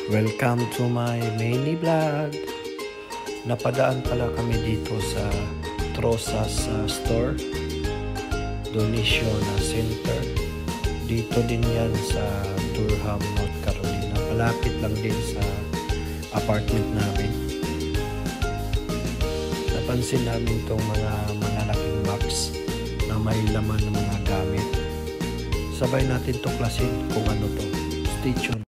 Welcome to my mini vlog. Napadaan pala kami dito sa Trosas store, Donation Center. Dito din yan sa Durham, North Carolina. Malapit lang din sa apartment namin. Napansin namin itong mga malalaking box na may laman ng mga gamit. Sabay natin tuklasin kung ano to. Stay tuned.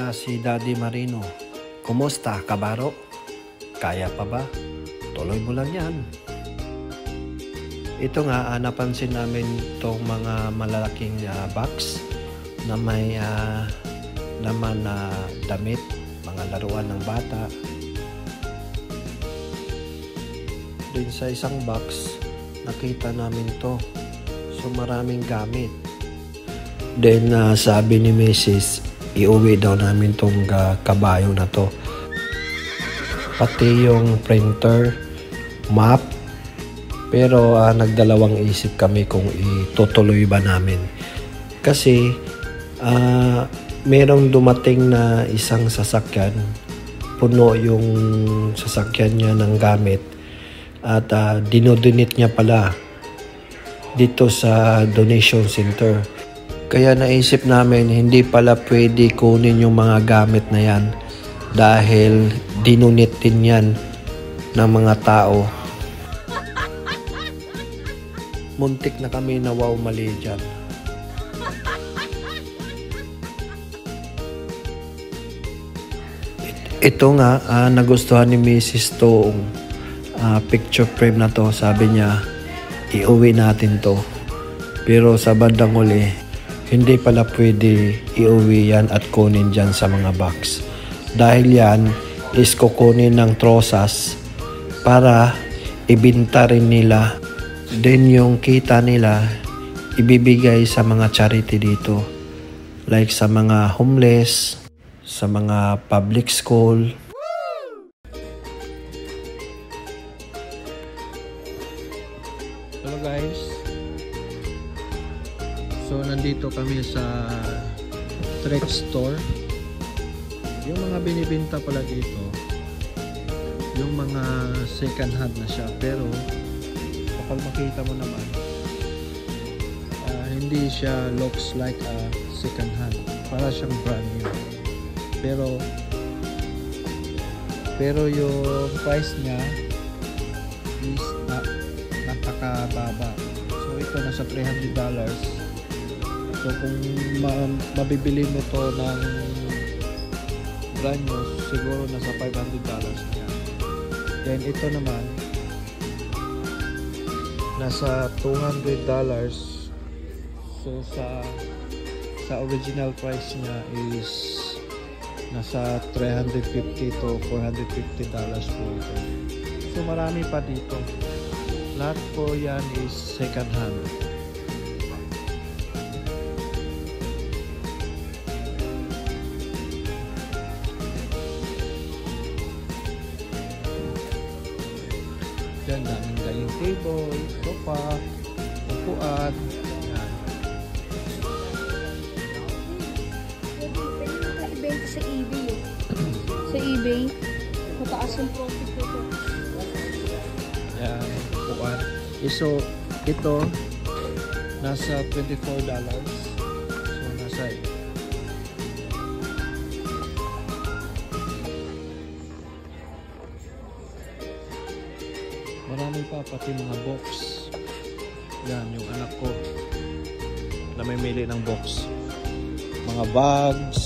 Si Daddy Marino. Kumusta, kabaro? Kaya pa ba? Tuloy mo lang yan. Ito nga, napansin namin itong mga malalaking box na may laman na damit, mga laruan ng bata. Din sa isang box, nakita namin to. So maraming gamit. Then sabi ni Mrs., iuwi daw namin tong kabayo na to. Pati yung printer, map. Pero nagdalawang isip kami kung itutuloy ba namin. Kasi merong dumating na isang sasakyan. Puno yung sasakyan niya ng gamit. At dinodonate niya pala dito sa donation center. Kaya naisip namin hindi pala pwede kunin yung mga gamit na yan dahil dinunit din yan ng mga tao. Muntik na kami na wow mali dyan. Ito nga, nagustuhan ni Mrs. tong picture frame na to. Sabi niya, iuwi natin to. Pero sa bandang uli, hindi pala pwede iuwi yan at kunin dyan sa mga box. Dahil yan is kukunin ng Trosas para ibinta rin nila. Then yung kita nila ibibigay sa mga charity dito. Like sa mga homeless, sa mga public school. Hello guys. So, nandito kami sa thrift store. Yung mga binibenta pala dito, yung mga second hand na siya. Pero, kapag makita mo naman, hindi siya looks like a second hand. Para siyang brand new. Pero yung price niya is napakababa. So, ito nasa $300. So kung mabibili mo to ng brand new, siguro nasa $500 niya. Then ito naman nasa $200. So sa original price niya is nasa $350 to $450 po ito. So marami pa dito. Lahat po yan is second hand. Yan, daming dining table, sofa, upuan. Yan. Pwede naka-ibenta sa eBay. Sa eBay, mataas yung profit ko. Yan, upuan. So, ito, nasa $24. So, nasa marami pa, pati mga box. Yan, yung anak ko na may mili ng box. Mga bags,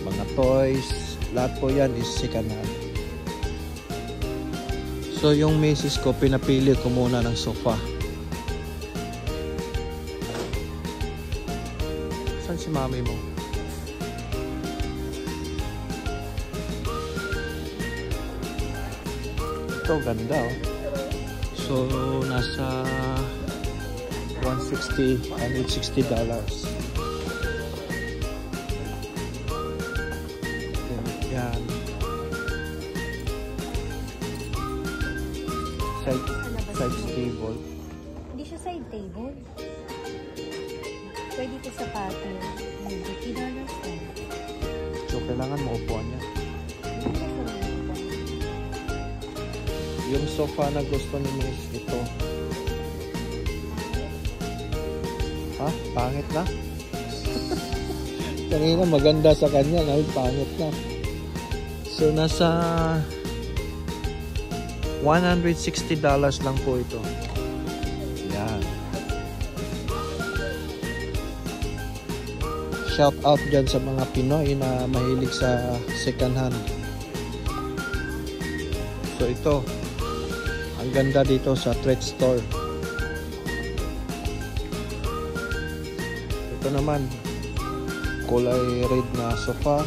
mga toys, lahat po yan is second hand. So yung misis ko, pinapili ko muna ng sofa. Saan si mami mo? Ito, ganda oh. So, nasa $160. Yan. Side table. Hindi siya side table. Pwede ito sa patio. $50 na. So, kailangan maupuan niya. Hindi siya sa upuan. Yung sofa na gusto ni Miss, ito. Ha? Pangit na? Kanina maganda sa kanya, ngayon pangit na. So, nasa $160 lang po ito. Yan. Shout out dyan sa mga Pinoy na mahilig sa second hand. So, ito. Ang ganda dito sa thrift store. Ito naman, kulay red na sofa.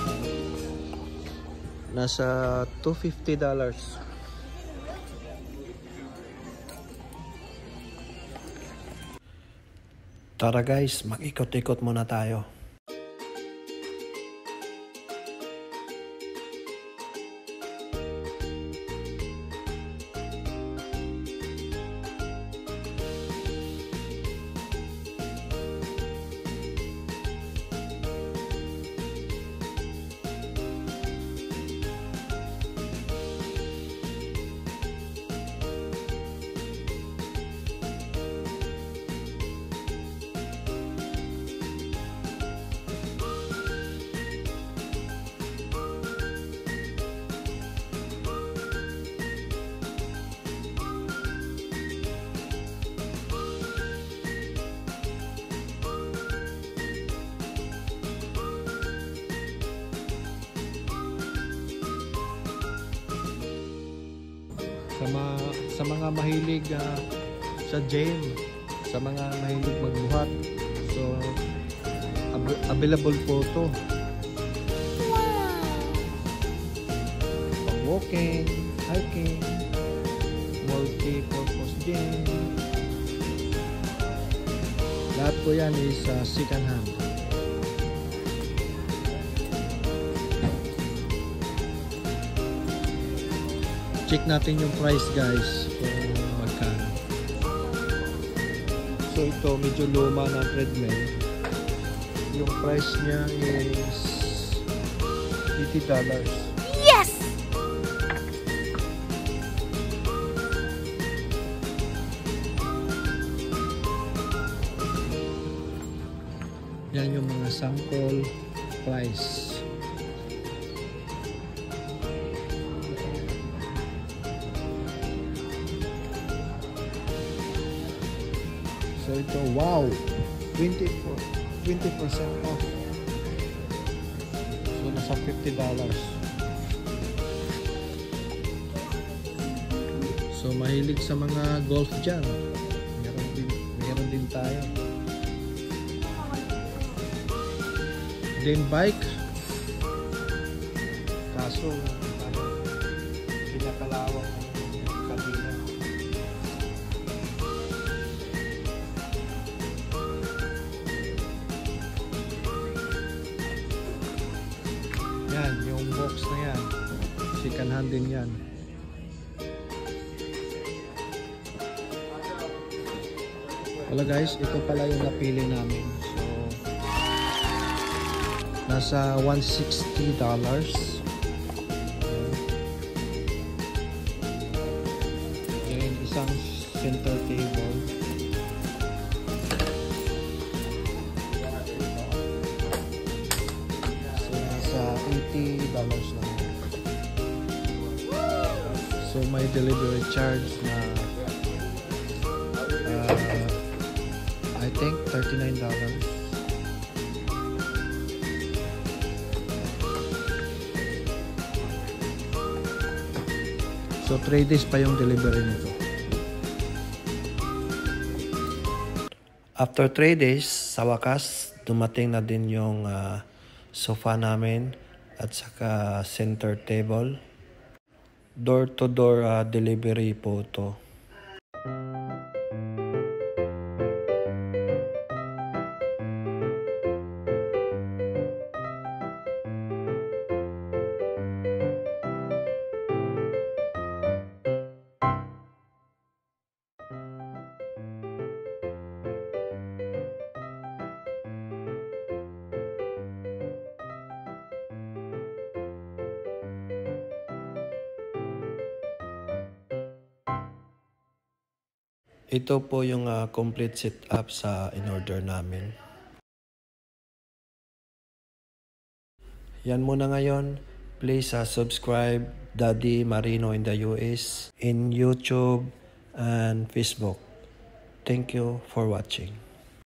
Nasa $250. Tara guys, mag-ikot-ikot muna tayo. Sa mga mahilig sa gym, sa mga mahilig magbuhat, so available po ito. Pang walking, hiking, multi-purpose gym, lahat po yan is second hand. Check natin yung price guys kung magkano. So ito medyo luma na treadmill. Yung price niya is $80. Yes! Yan yung mga sample price. So ito, wow, 20% off. So nasa $50. So mahilig sa mga golf dyan. Meron din tayo. Then bike. Kaso, pinakalawang kabina. Yan, yung box na yan. Second hand din yan. Wala guys, ito pala yung napili namin. So, nasa $160. Yan, isang center table. $80 lang. So may delivery charge na I think $39. So 3 days pa yung delivery nito. After 3 days, sa wakas, dumating na din yung sofa namin at saka center table. Door-to-door delivery po to. Ito po yung complete setup sa in-order namin. Yan muna ngayon. Please subscribe Daddy Marino in the US in YouTube and Facebook. Thank you for watching.